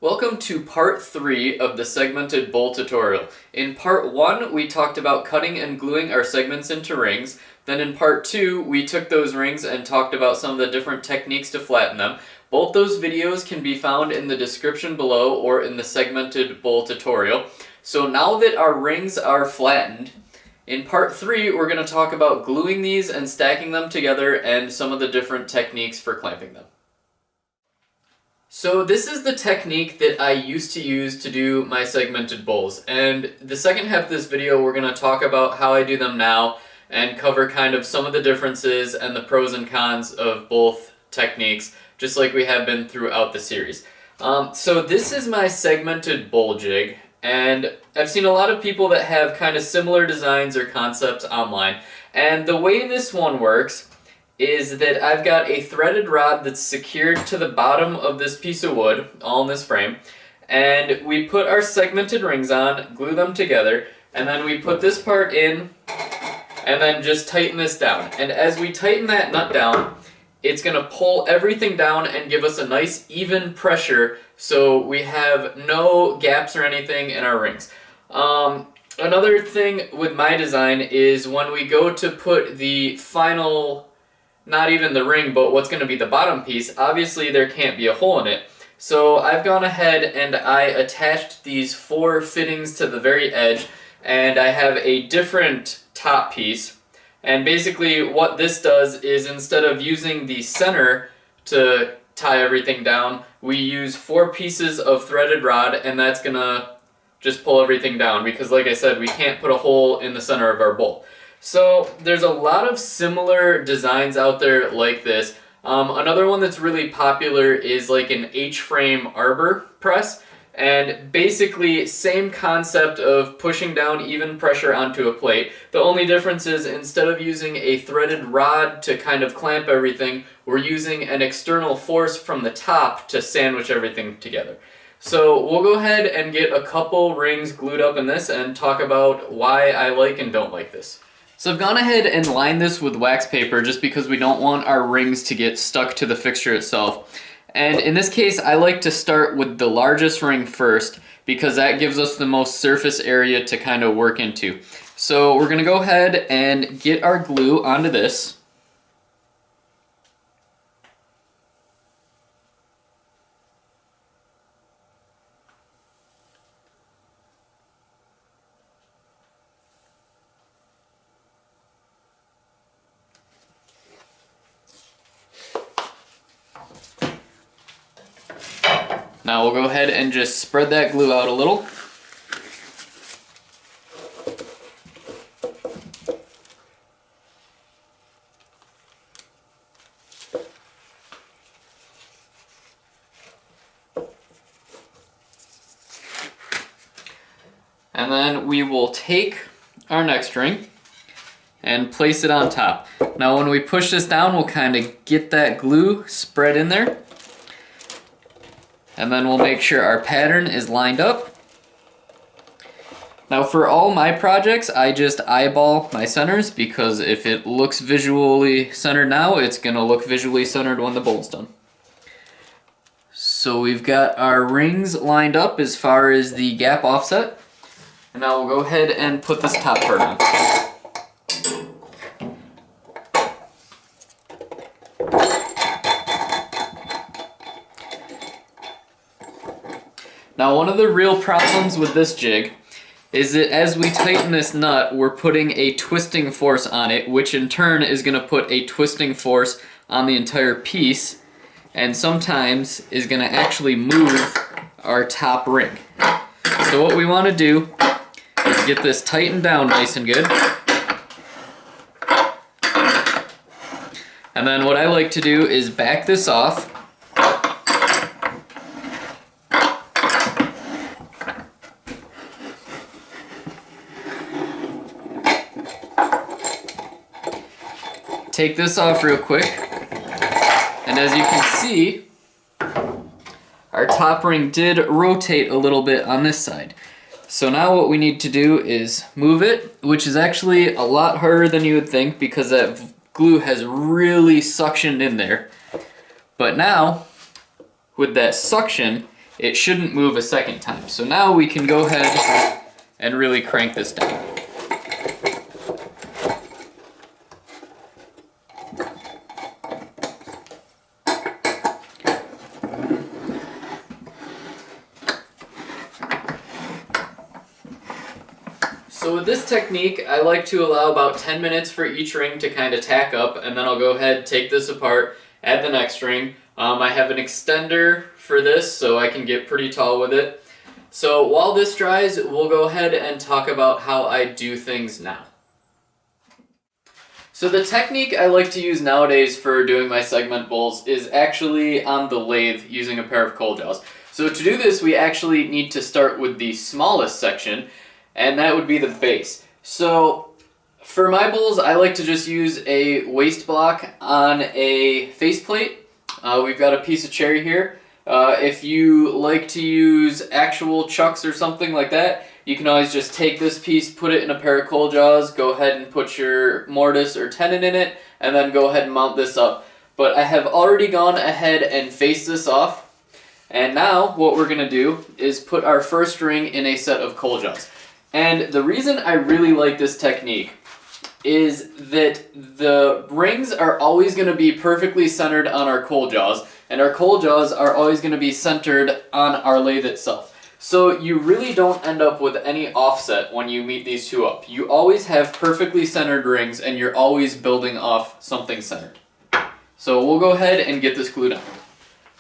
Welcome to part 3 of the segmented bowl tutorial. In part 1 we talked about cutting and gluing our segments into rings. Then in part 2 we took those rings and talked about some of the different techniques to flatten them. Both those videos can be found in the description below or in the segmented bowl tutorial. So now that our rings are flattened, in part 3 we're going to talk about gluing these and stacking them together and some of the different techniques for clamping them. So this is the technique that I used to use to do my segmented bowls, and the second half of this video we're going to talk about how I do them now and cover kind of some of the differences and the pros and cons of both techniques, just like we have been throughout the series. So this is my segmented bowl jig, and I've seen a lot of people that have kind of similar designs or concepts online, and the way this one works is that I've got a threaded rod that's secured to the bottom of this piece of wood, all in this frame, and we put our segmented rings on, glue them together, and then we put this part in, and then just tighten this down. And as we tighten that nut down, it's going to pull everything down and give us a nice even pressure so we have no gaps or anything in our rings. Another thing with my design is when we go to put the final, not even the ring, but what's going to be the bottom piece, obviously there can't be a hole in it. So I've gone ahead and I attached these 4 fittings to the very edge, and I have a different top piece. And basically what this does is, instead of using the center to tie everything down, we use 4 pieces of threaded rod, and that's going to just pull everything down because, like I said, we can't put a hole in the center of our bowl. So there's a lot of similar designs out there like this. Another one that's really popular is like an H-frame arbor press, and basically same concept of pushing down even pressure onto a plate. The only difference is, instead of using a threaded rod to kind of clamp everything, we're using an external force from the top to sandwich everything together. So we'll go ahead and get a couple rings glued up in this and talk about why I like and don't like this. So I've gone ahead and lined this with wax paper just because we don't want our rings to get stuck to the fixture itself. And in this case, I like to start with the largest ring first because that gives us the most surface area to kind of work into. So we're going to go ahead and get our glue onto this. Now we'll go ahead and just spread that glue out a little. And then we will take our next ring and place it on top. Now when we push this down, we'll kind of get that glue spread in there. And then we'll make sure our pattern is lined up. Now for all my projects, I just eyeball my centers, because if it looks visually centered now, it's going to look visually centered when the bowl's done. So we've got our rings lined up as far as the gap offset. And now we'll go ahead and put this top part on. Now one of the real problems with this jig is that as we tighten this nut, we're putting a twisting force on it, which in turn is going to put a twisting force on the entire piece, and sometimes is going to actually move our top ring. So what we want to do is get this tightened down nice and good. And then what I like to do is back this off. Take this off real quick, and as you can see, our top ring did rotate a little bit on this side. So now what we need to do is move it, which is actually a lot harder than you would think because that glue has really suctioned in there. But now, with that suction, it shouldn't move a second time. So now we can go ahead and really crank this down. So with this technique, I like to allow about 10 minutes for each ring to kind of tack up, and then I'll go ahead, take this apart, add the next ring. I have an extender for this, so I can get pretty tall with it. So while this dries, we'll go ahead and talk about how I do things now. So the technique I like to use nowadays for doing my segment bowls is actually on the lathe using a pair of coal jaws. So to do this, we actually need to start with the smallest section, and that would be the base. So for my bowls, I like to just use a waste block on a faceplate. We've got a piece of cherry here. If you like to use actual chucks or something like that, you can always just take this piece, put it in a pair of coal jaws, go ahead and put your mortise or tenon in it, and then go ahead and mount this up. But I have already gone ahead and faced this off, and now what we're going to do is put our first ring in a set of coal jaws. And the reason I really like this technique is that the rings are always going to be perfectly centered on our coal jaws, and our coal jaws are always going to be centered on our lathe itself. So you really don't end up with any offset when you meet these two up. You always have perfectly centered rings, and you're always building off something centered. So we'll go ahead and get this glued on.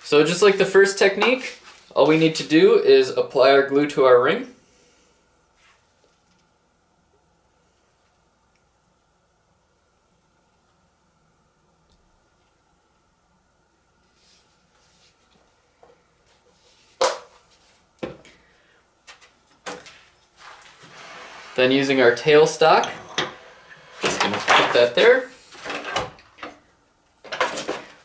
So just like the first technique, all we need to do is apply our glue to our ring. Then using our tailstock, just going to put that there.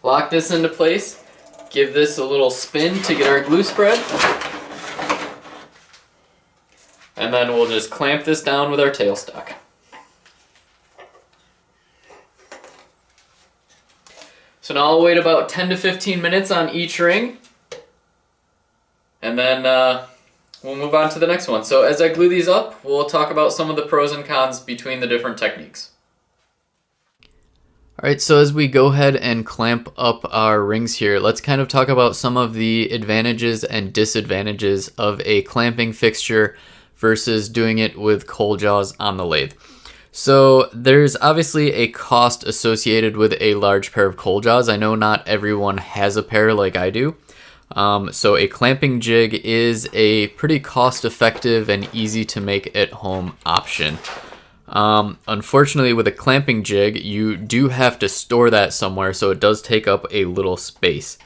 Lock this into place. Give this a little spin to get our glue spread. And then we'll just clamp this down with our tailstock. So now I'll wait about 10 to 15 minutes on each ring. And then we'll move on to the next one. So as I glue these up, we'll talk about some of the pros and cons between the different techniques. Alright, so as we go ahead and clamp up our rings here, let's kind of talk about some of the advantages and disadvantages of a clamping fixture versus doing it with coal jaws on the lathe. So there's obviously a cost associated with a large pair of coal jaws. I know not everyone has a pair like I do. So a clamping jig is a pretty cost-effective and easy to make at home option. Unfortunately, with a clamping jig, you do have to store that somewhere, so it does take up a little space.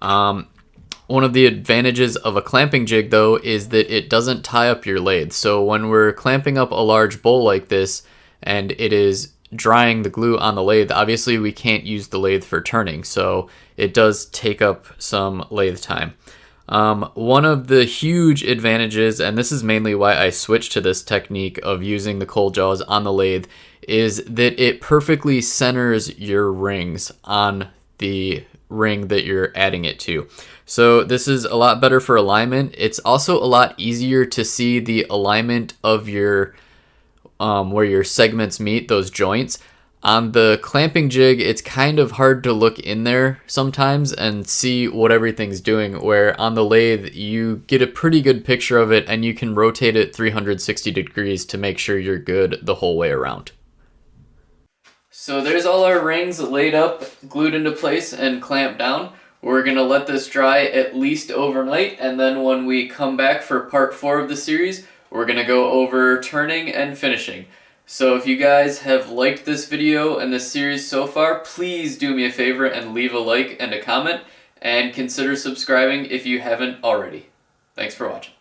One of the advantages of a clamping jig, though, is that it doesn't tie up your lathe. So when we're clamping up a large bowl like this, and it is drying the glue on the lathe, obviously we can't use the lathe for turning, so it does take up some lathe time. One of the huge advantages, and this is mainly why I switched to this technique of using the coal jaws on the lathe, is that it perfectly centers your rings on the ring that you're adding it to. So this is a lot better for alignment. It's also a lot easier to see the alignment of your where your segments meet, those joints. On the clamping jig, it's kind of hard to look in there sometimes and see what everything's doing, where on the lathe, you get a pretty good picture of it and you can rotate it 360 degrees to make sure you're good the whole way around. So there's all our rings laid up, glued into place, and clamped down. We're going to let this dry at least overnight, and then when we come back for part 4 of the series, we're going to go over turning and finishing. So if you guys have liked this video and this series so far, please do me a favor and leave a like and a comment, and consider subscribing if you haven't already. Thanks for watching.